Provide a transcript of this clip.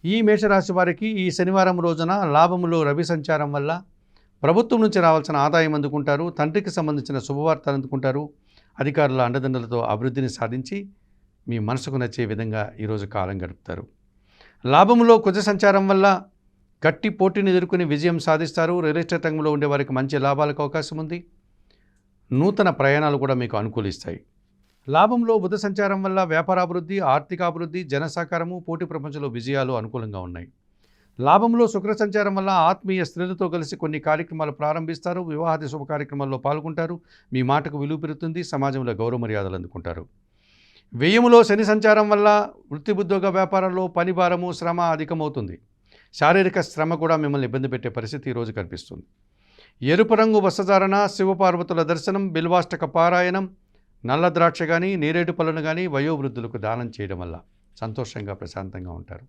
ఈ మేషరాశి వారికి ఈ శనివారం రోజున లాభములో రవి సంచారం వల్ల ప్రభుత్వం నుంచి రావాల్సిన ఆదాయం అందుకుంటారు. తండ్రికి సంబంధించిన శుభవార్తలు అందుకుంటారు. అధికారుల అండదండలతో అభివృద్ధిని సాధించి మీ మనసుకు నచ్చే విధంగా ఈరోజు కాలం గడుపుతారు. లాభములో కుజ సంచారం వల్ల గట్టి పోటీని ఎదుర్కొని విజయం సాధిస్తారు. రియల్ ఎస్టేట్ రంగంలో ఉండే వారికి మంచి లాభాలకు అవకాశం ఉంది. నూతన ప్రయాణాలు కూడా మీకు అనుకూలిస్తాయి. లాభంలో బుధ సంచారం వల్ల వ్యాపారాభివృద్ధి, ఆర్థికాభివృద్ధి, జనసహకారము, పోటీ ప్రపంచంలో విజయాలు అనుకూలంగా ఉన్నాయి. లాభంలో శుక్ర సంచారం వల్ల ఆత్మీయ స్త్రీలతో కలిసి కొన్ని కార్యక్రమాలు ప్రారంభిస్తారు. వివాహాది శుభ కార్యక్రమాల్లో పాల్గొంటారు. మీ మాటకు విలువ పెరుగుతుంది. సమాజంలో గౌరవ మర్యాదలు అందుకుంటారు. వ్యయములో శని సంచారం వల్ల వృత్తి ఉద్యోగ వ్యాపారాల్లో పని భారము, శ్రమ అధికమవుతుంది. శారీరక శ్రమ కూడా మిమ్మల్ని ఇబ్బంది పెట్టే పరిస్థితి ఈరోజు కనిపిస్తుంది. ఎరుపు రంగు వస్త్రధారణ, శివపార్వతుల దర్శనం, బిల్వాష్టక పారాయణం, నల్ల ద్రాక్ష కానీ, నేరేడు పళ్ళను కానీ వయోవృద్ధులకు దానం చేయడం వల్ల సంతోషంగా ప్రశాంతంగా ఉంటారు.